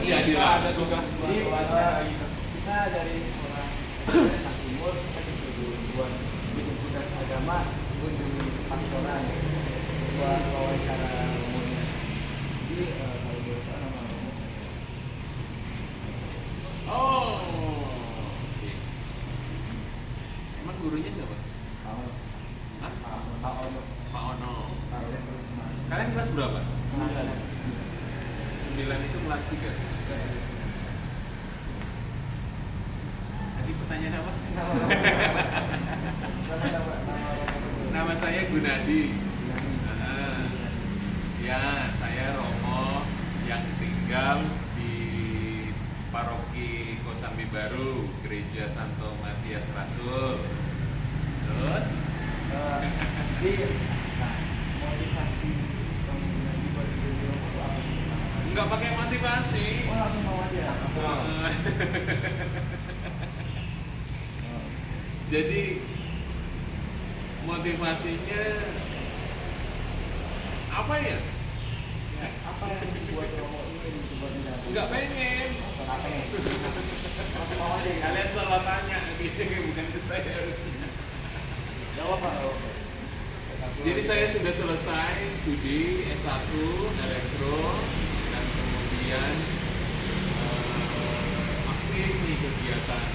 Iya, di langsung. Jadi kita dari sekolah Timur kita disuruh buat universitas agama kunjungi pastoran buat wawancara romonya. Jadi kalau boleh tahu nama romo. Oh. Oke. Emang gurunya siapa? Hah? Pak Ono. Pak Ono. Pak Ono. Kalian kelas berapa? 9 itu kelas 3. Tadi pertanyaan apa? Nama saya Gunadi. Ya, saya Romo yang tinggal di Paroki Kosambi Baru, Gereja Santo Matias Rasul. Terus? Motivasi Gunadi buat jadi romo itu apa sih? Nggak pakai motivasi. Oh, langsung mau aja. Jadi motivasinya apa ya? Apa yang dibuat romo ini dibuat Gunadi? Nggak pengen. Apa ya? Langsung mau aja. Kalian salah tanya, gitu bukan ke saya harusnya. Jawab Pak. Jadi saya sudah selesai studi S1 elektro dan kemudian aktif di kegiatan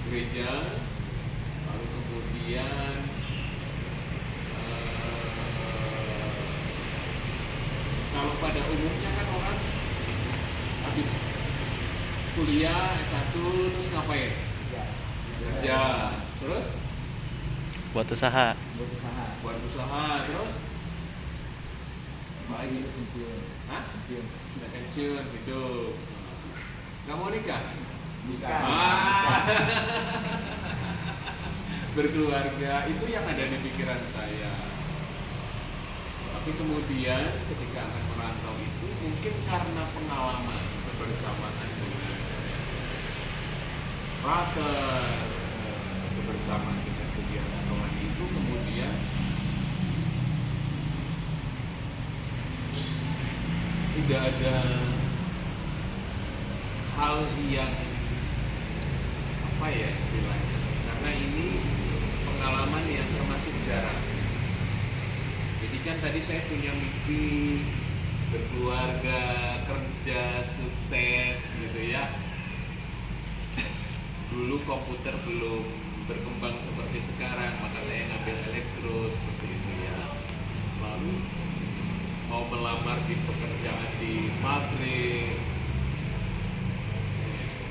gereja, lalu kemudian kalau pada umumnya kan orang habis kuliah S1 terus ngapain? Kerja, terus buat usaha. buat usaha, terus apa lagi? Hah? Udah pensiun gitu. Nggak mau nikah? Berkeluarga itu yang ada di pikiran saya. Tapi kemudian ketika akan merantau itu mungkin karena pengalaman kebersamaan dengan partner, kebersamaan dengan kegiatan rohani itu kemudian tidak ada hal yang apa ya istilahnya, karena ini pengalaman yang termasuk jarang. Jadi kan tadi saya punya mimpi berkeluarga, kerja, sukses gitu ya. Dulu komputer belum berkembang seperti sekarang, maka saya ngambil elektro seperti itu ya. Lalu mau melamar di pekerjaan di pabrik,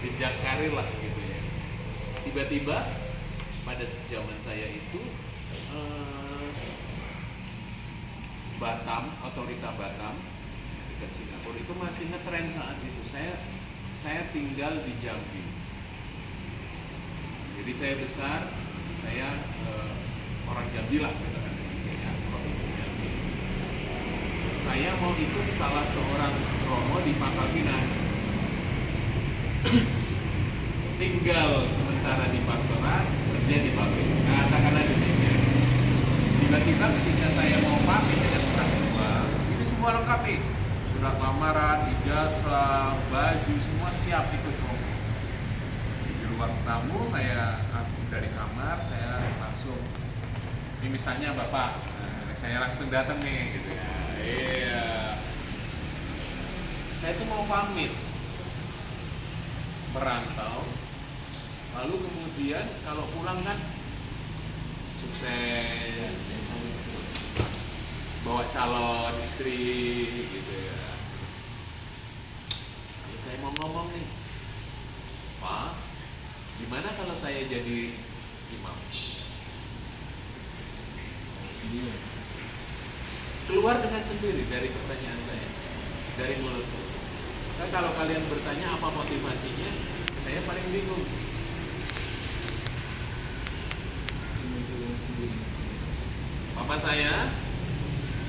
jenjang karir lah gitu ya. Tiba-tiba pada zaman saya itu Batam, otorita Batam dekat Singapura itu masih ngetren saat itu. Saya tinggal di Jambi. Jadi saya besar, saya orang Jambi lah gitu kan, ya, provinsi Jambi. Saya mau ikut salah seorang romo di Pangkal Pinang. Tinggal sementara di pastorat, kerja di pabrik. Katakanlah demikian. Tiba-tiba ketika saya mau pamit dengan orang tua, ini semua lengkap nih. Surat lamaran, ijazah, baju, semua siap ikut romo. Di ruang tamu saya dari kamar, saya langsung, ini misalnya Bapak, saya langsung datang nih gitu ya. Iya. Saya tuh mau pamit merantau, lalu kemudian kalau pulang kan sukses, bawa calon istri gitu ya. Lalu saya mau ngomong nih, Pak, gimana kalau saya jadi imam? Keluar dengan sendiri dari pertanyaan saya, dari mulut saya. Nah, kalau kalian bertanya apa motivasinya, saya paling bingung. Papa saya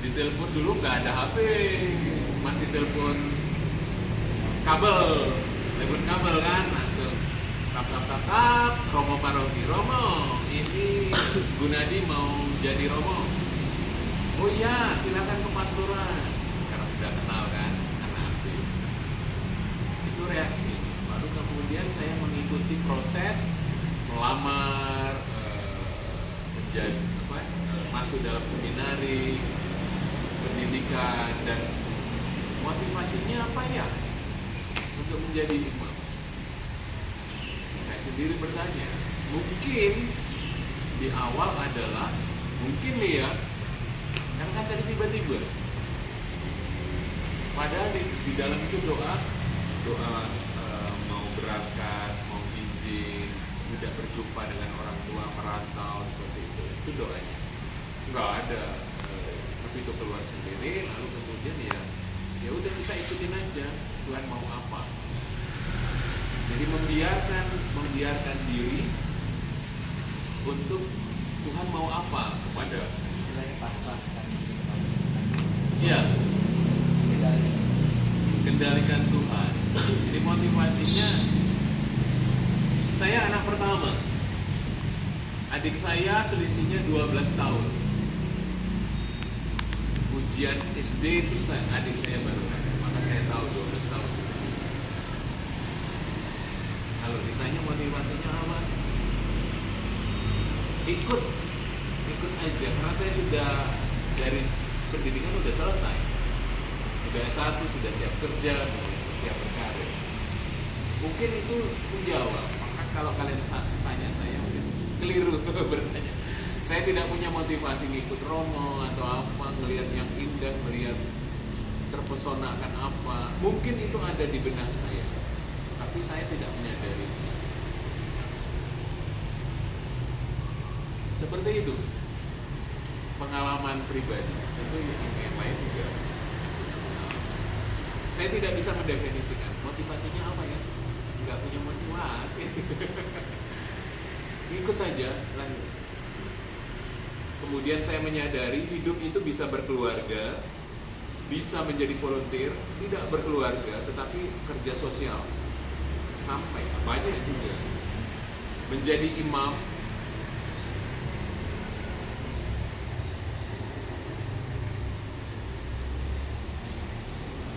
ditelepon dulu nggak ada HP, masih telepon kabel kan, langsung tap, Romo Paroki, Romo, ini Gunadi mau jadi Romo. Oh iya, silakan ke pastoran, karena sudah kenal kan. melamar, menjadi masuk dalam seminari, pendidikan, dan motivasinya apa ya untuk menjadi imam? Saya sendiri bertanya, mungkin di awal adalah mungkin nih ya, karena kan tadi tiba-tiba, padahal di dalam itu doa mau berangkat, mau izin, tidak berjumpa dengan orang tua, merantau, seperti itu doanya. Nggak ada begitu keluar sendiri, lalu kemudian ya udah kita ikutin aja Tuhan mau apa. Jadi membiarkan diri untuk Tuhan mau apa kepada. Istilahnya pasrahkan. Iya. Kendalikan Tuhan. Jadi motivasinya, saya anak pertama. Adik saya selisihnya 12 tahun. Ujian SD itu adik saya baru ada, maka saya tahu 12 tahun. Kalau ditanya motivasinya apa? Ikut aja, karena saya sudah dari pendidikan sudah selesai. Sudah S1, sudah siap kerja, siap berkarir. Mungkin itu menjawab. Maka kalau kalian tanya saya, mungkin keliru bertanya. Saya tidak punya motivasi ngikut Romo atau apa, melihat yang indah, melihat terpesona akan apa. Mungkin itu ada di benak saya, tapi saya tidak menyadari. Seperti itu pengalaman pribadi. Tentu yang lain juga. Saya tidak bisa mendefinisikan motivasinya apa ya. Nggak punya motivasi. Ikut aja, lanjut. Kemudian saya menyadari hidup itu bisa berkeluarga, bisa menjadi volunteer, tidak berkeluarga, tetapi kerja sosial. Sampai banyak juga. Menjadi imam,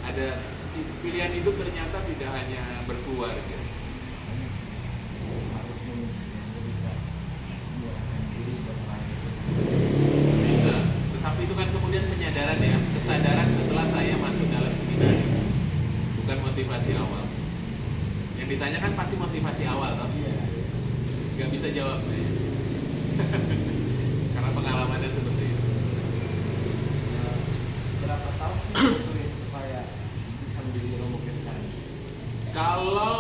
ada pilihan hidup ternyata tidak hanya berkeluarga. Harus bisa menyerahkan diri bermain. Bisa, tetapi itu kan kemudian penyadaran ya, kesadaran setelah saya masuk dalam seminar, bukan motivasi awal. Yang ditanyakan pasti motivasi awal, tapi nggak bisa jawab saya, karena pengalamannya seperti itu. Berapa tahun sih butuhin supaya bisa menjadi Romo sekarang? Kalau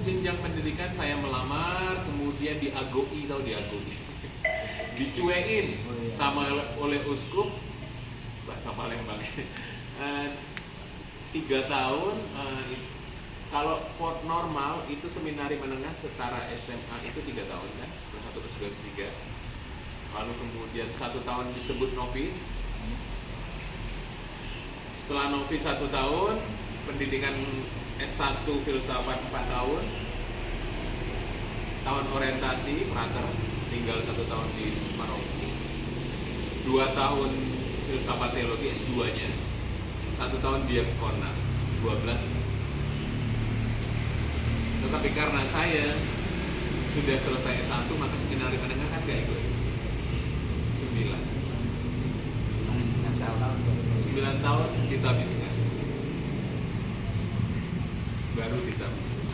jenjang pendidikan saya melamar, kemudian diagoi, tahu diagoi, dicuekin sama oleh uskup, bahasa Palembang. 3 tahun. Kalau for normal itu seminari menengah setara SMA itu 3 tahun kan, 1 plus 3. Lalu kemudian 1 tahun disebut novis. Setelah novis 1 tahun, pendidikan S1 filsafat 4 tahun, tahun orientasi prater, tinggal 1 tahun di paroki, 2 tahun filsafat teologi S2-nya, 1 tahun diakona, 12. Tetapi karena saya sudah selesai S1, maka seminari menengah kan gak ikut. 9 tahun kita habiskan, baru kita habiskan.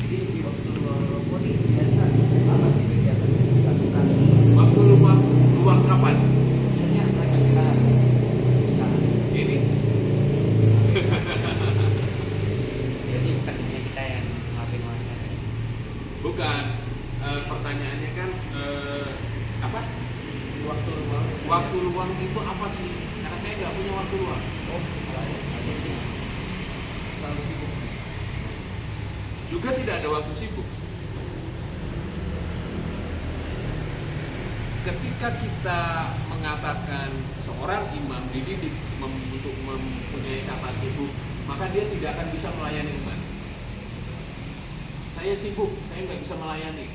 Jadi di waktu Romo ini biasa apa sih kegiatan yang dilakukan? Waktu luang kapan? Maksudnya mereka sekarang Ini jadi bukan hanya kita yang ngelakuin bukan. Pertanyaannya kan apa? waktu luang. Waktu luang itu apa sih? Karena saya nggak punya waktu luang. Oh, ada sih. Selalu sibuk. Juga tidak ada waktu sibuk. Ketika kita mengatakan seorang imam dididik untuk mempunyai kata sibuk, maka dia tidak akan bisa melayani umat. Saya sibuk, saya nggak bisa melayani.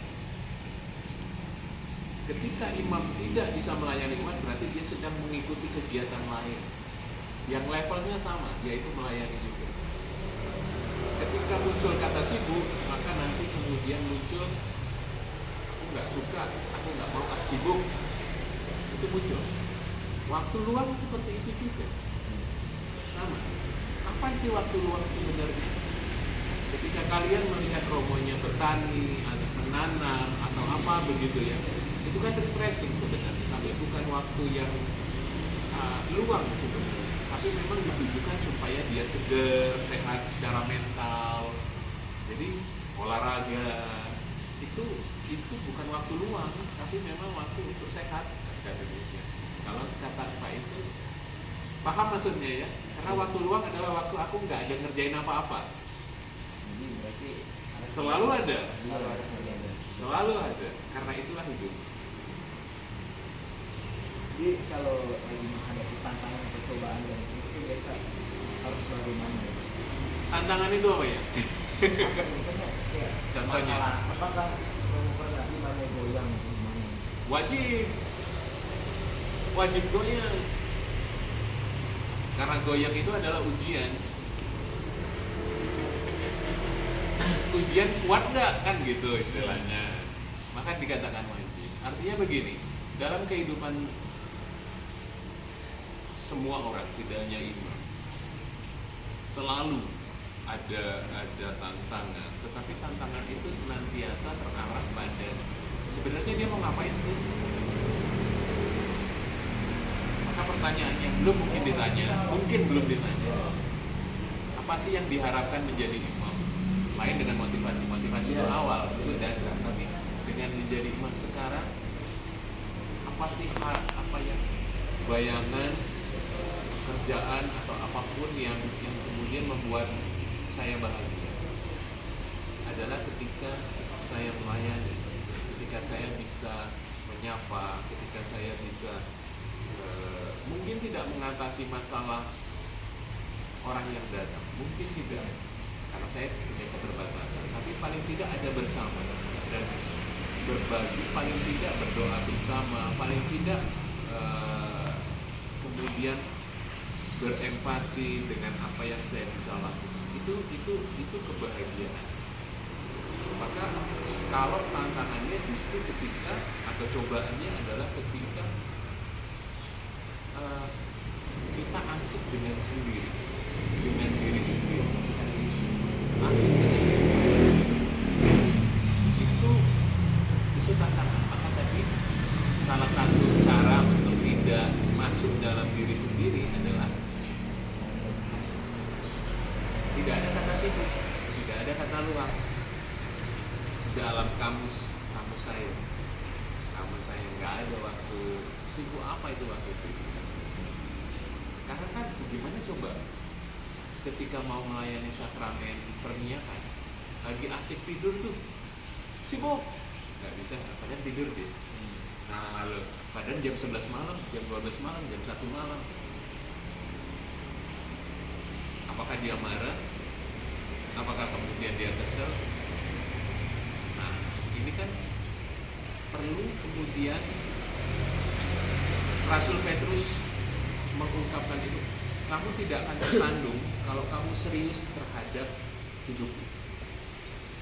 Ketika imam tidak bisa melayani umat, berarti dia sedang mengikuti kegiatan lain yang levelnya sama, yaitu melayani juga. Ketika muncul kata sibuk, maka nanti kemudian muncul nggak suka, aku nggak mau, sibuk. Itu muncul. Waktu luang seperti itu juga. Sama. Kapan sih waktu luang sebenarnya? Ketika kalian melihat romonya bertani, atau menanam, atau apa begitu ya, itu kan refreshing sebenarnya, tapi bukan waktu yang luang sebenarnya. Tapi memang ditujukan supaya dia segar, sehat secara mental. Jadi olahraga itu bukan waktu luang, tapi memang waktu untuk sehat kata Indonesia. Kalau kata Pak itu paham maksudnya ya, karena waktu luang adalah waktu aku nggak ada ngerjain apa-apa. Jadi berarti Selalu ada, kerjanya. selalu ada, karena itulah hidup. Jadi kalau lagi menghadapi tantangan atau cobaan dan itu biasa harus bagaimana ya? Tantangan itu apa ya? Misalnya kayak Contohnya? masalah apakah kamu pernah gimana goyang gimana? Wajib goyang, karena goyang itu adalah ujian. Ujian kuat nggak kan gitu istilahnya, maka dikatakan wajib. Artinya begini, dalam kehidupan semua orang, tidak hanya imam, selalu ada tantangan, tetapi tantangan itu senantiasa terarah pada sebenarnya dia mau ngapain sih. Maka pertanyaan yang belum mungkin belum ditanya, apa sih yang diharapkan menjadi imam? Lain dengan motivasi itu awal, itu dasar, tapi dengan menjadi imam sekarang, apa sih apa yang bayangan kerjaan atau apapun yang kemudian membuat saya bahagia adalah ketika saya melayani, ketika saya bisa menyapa, ketika saya bisa mungkin tidak mengatasi masalah orang yang datang, mungkin tidak, karena saya punya keterbatasan, tapi paling tidak ada bersama dan berbagi, paling tidak berdoa bersama, paling tidak kemudian berempati dengan apa yang saya bisa lakukan. Itu kebahagiaan. Maka kalau tantangannya justru ketika atau cobaannya adalah ketika kita asik dengan sendiri, dengan diri sendiri, asik dengan diri sendiri. Itu tantangan. Maka tadi salah satu cara untuk tidak masuk dalam diri sendiri adalah tidak ada kata sibuk, tidak ada kata luang dalam kamus saya nggak ada waktu sibuk. Apa itu waktu itu? Karena kan gimana coba ketika mau melayani sakramen perniakan lagi asik tidur tuh sibuk, nggak bisa, padahal tidur deh. Nah lalu padahal jam 11 malam, jam 12 malam, jam 1 malam, apakah dia marah? Apakah kemudian dia kesel? Nah, ini kan perlu kemudian Rasul Petrus mengungkapkan itu. Kamu tidak akan tersandung kalau kamu serius terhadap hidup.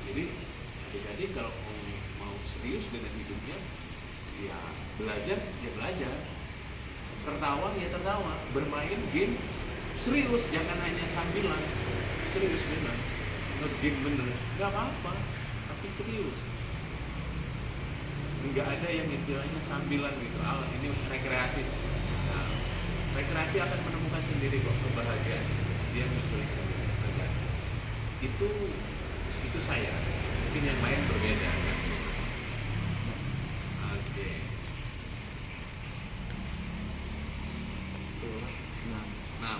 Jadi, adik-adik kalau mau serius dengan hidupnya, ya belajar, tertawa, ya tertawa, bermain game, serius, jangan hanya sambilan, serius benar, nge-game bener, nggak apa-apa, tapi serius. Nggak ada yang istilahnya sambilan gitu, ini rekreasi. Nah, rekreasi akan menemukan sendiri kok kebahagiaan, dia menculik kebahagiaan. Itu saya, mungkin yang lain berbeda kan. Oke. Nah,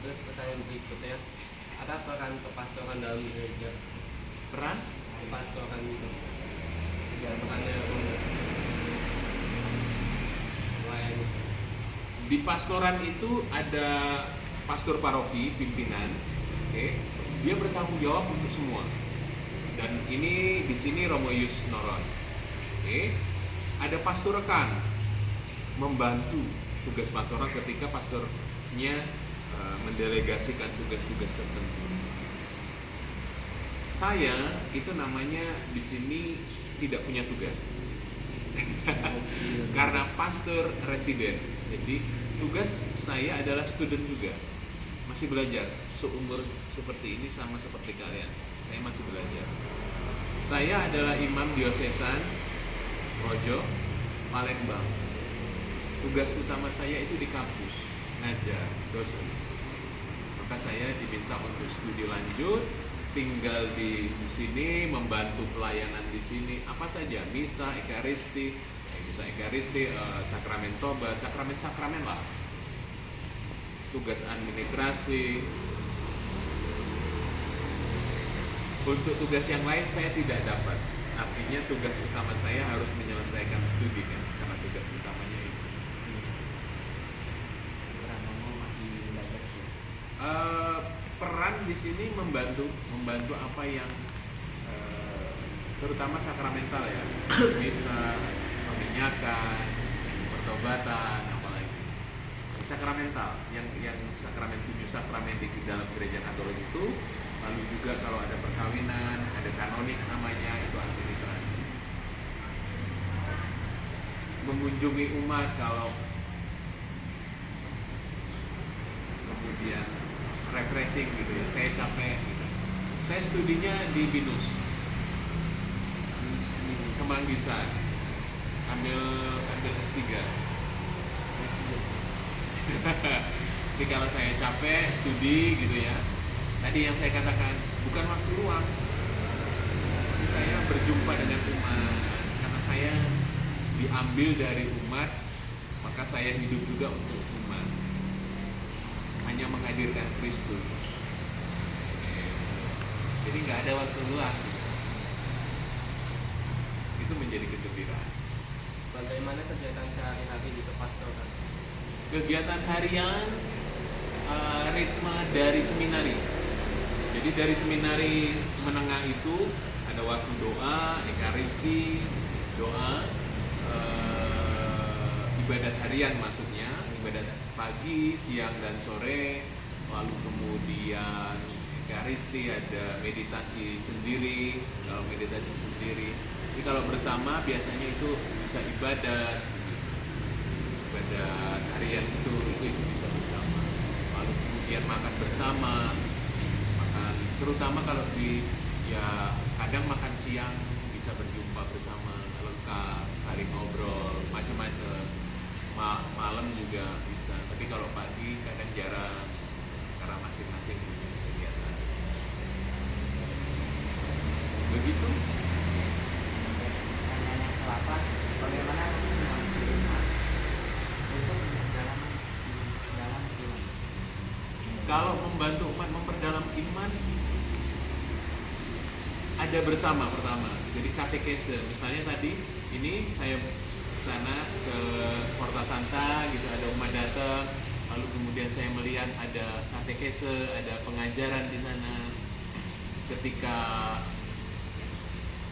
Terus pertanyaan berikutnya, ada peran kepastoran dalam gereja? peran Kepastoran itu, perannya melayani. di pastoran itu ada pastor paroki, pimpinan, oke. Dia bertanggung jawab untuk semua. Dan ini di sini Romo Yus Noron, oke. Ada pastor rekan membantu tugas pastoral ketika pastornya mendelegasikan tugas-tugas tertentu. Saya itu namanya di sini tidak punya tugas. Karena pastor residen. Jadi tugas saya adalah student juga. Masih belajar. Seumur seperti ini sama seperti kalian. Saya masih belajar. Saya adalah imam diosesan Rojo, Palembang. Tugas utama saya itu di kampus, ngajar, dosen. Maka saya diminta untuk studi lanjut, tinggal di sini, membantu pelayanan di sini, apa saja, misa, ekaristi, sakramen tobat, sakramen lah. Tugas administrasi. Untuk tugas yang lain saya tidak dapat. Artinya tugas utama saya harus menyelesaikan studi kan, karena tugas utamanya itu. Masih belajar. Peran di sini membantu apa yang terutama sakramental ya, bisa peminyakan, pertobatan, apalagi sakramental yang sakramen 7 sakramen di dalam gereja Katolik itu. Lalu juga kalau ada perkawinan, ada kanonik namanya, itu administrasi. Mengunjungi umat kalau kemudian refreshing gitu ya, saya capek gitu. Saya studinya di BINUS, Kemanggisan, ambil S3. Jadi kalau saya capek studi gitu ya, tadi yang saya katakan bukan waktu luang, tapi saya berjumpa dengan umat. Karena saya diambil dari umat, maka saya hidup juga untuk umat, hanya menghadirkan Kristus. Jadi nggak ada waktu luang. Itu menjadi kegembiraan. Bagaimana kegiatan sehari-hari di kepastoran? Kegiatan harian ritme dari seminari. Jadi dari seminari menengah itu ada waktu doa, ekaristi, doa, ibadat harian maksudnya, ibadat pagi, siang dan sore, lalu kemudian ekaristi, ada meditasi sendiri, kalau meditasi sendiri. Jadi kalau bersama biasanya itu bisa ibadat harian itu bisa bersama. Lalu kemudian makan bersama, terutama kalau kadang makan siang bisa berjumpa bersama, lengkap, saling ngobrol, macam-macam. Malam juga bisa, tapi kalau pagi kadang jarang karena masing-masing punya kegiatan. Begitu. Pertanyaan ke-8, bagaimana membantu umat untuk dalam iman? Kalau membantu umat memperdalam iman, ada bersama pertama. Jadi katekese, misalnya tadi ini saya sana ke Porta Santa gitu, ada umat datang, lalu kemudian saya melihat ada katekese, ada pengajaran di sana. Ketika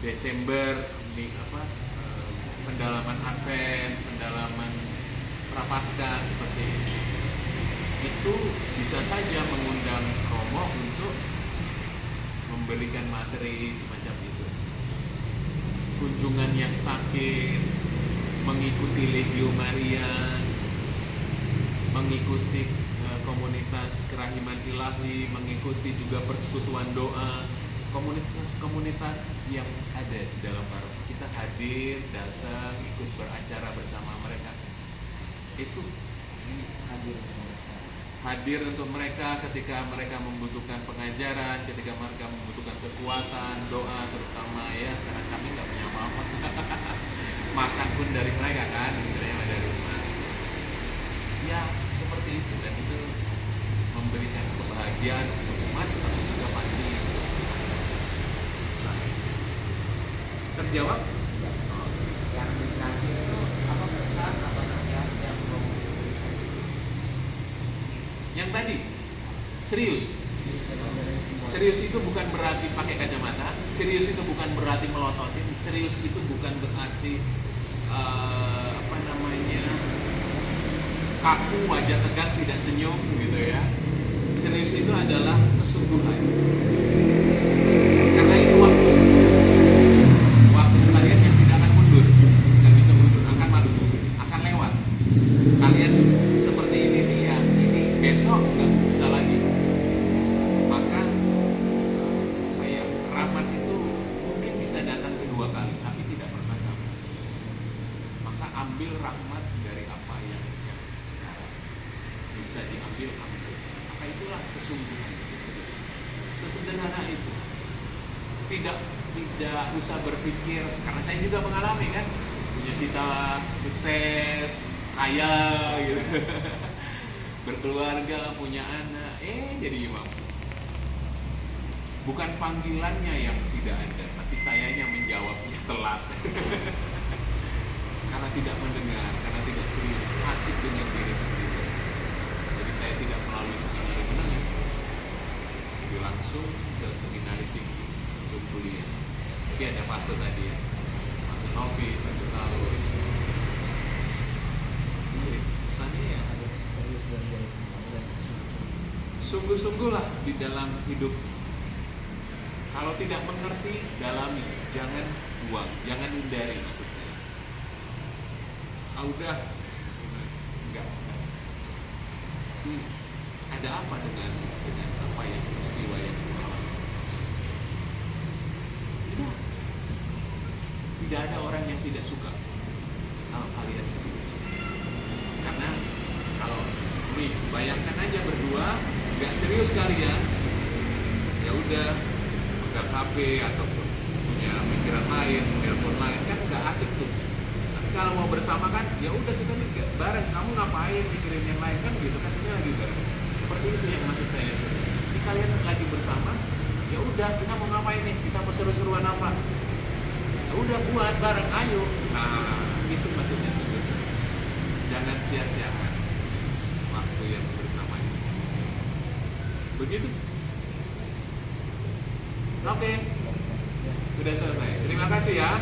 Desember ini pendalaman Advent, pendalaman Prapaskah seperti ini, itu bisa saja mengundang Romo untuk memberikan materi semacam itu. Kunjungan yang sakit, mengikuti Legio Maria, mengikuti komunitas kerahiman ilahi, mengikuti juga persekutuan doa, komunitas-komunitas yang ada di dalam paroki. Kita hadir, datang, ikut beracara bersama mereka. Itu hadir untuk mereka ketika mereka membutuhkan pengajaran, ketika mereka membutuhkan kekuatan, doa terutama ya, karena kami nggak punya apa-apa. Makan pun dari mereka kan, istilahnya dari rumah. Ya seperti itu, dan itu memberikan kebahagiaan untuk umat, tapi juga pasti terjawab. Yang terakhir itu apa pesan atau nasihat yang mau diberikan? Yang tadi serius itu bukan berarti pakai kacamata, serius itu bukan berarti melototin, serius itu bukan berarti kaku, wajah tegang, tidak senyum gitu ya. Serius itu adalah kesungguhan. Karena itu waktu kalian besok nggak bisa lagi. Maka kayak rahmat itu mungkin bisa datang kedua kali, tapi tidak pernah sama. Maka ambil rahmat dari apa yang sekarang bisa diambil, ambil. Maka itulah kesungguhan. Sesederhana itu. Tidak usah berpikir, karena saya juga mengalami kan, punya cita sukses, kaya gitu. Berkeluarga, punya anak, jadi imam. Bukan panggilannya yang tidak ada, tapi sayanya menjawabnya telat. Karena tidak mendengar, karena tidak serius, asik dengan diri sendiri. Jadi saya tidak melalui seminari menengah, jadi langsung ke seminari tinggi, langsung kuliah. Jadi ada fase tadi ya, fase novis 1 tahun. Ini kesannya ya Harus serius dan dari semua dan sungguh-sungguhlah di dalam hidup. Kalau tidak mengerti, dalami, jangan buang, jangan hindari maksud saya. Udah, enggak. Ada apa dengan apa yang peristiwa yang dialami? Tidak ada orang yang tidak suka kalian seperti itu. Karena kalau bayangkan aja berdua nggak serius kalian, ya udah pegang HP ataupun punya pikiran lain, telepon lain, kan nggak asik tuh. Tapi kalau mau bersama kan, ya udah kita nih bareng. Kamu ngapain mikirin yang lain kan gitu kan, kita lagi bareng. Seperti itu yang maksud saya. Jadi kalian lagi bersama, ya udah kita mau ngapain nih? Kita mau seru-seruan apa? Ya udah buat bareng, ayo. Nah, itu maksudnya sebenarnya. Jangan sia-siakan waktu yang bersama ini. Begitu. Oke. Sudah selesai. Terima kasih ya.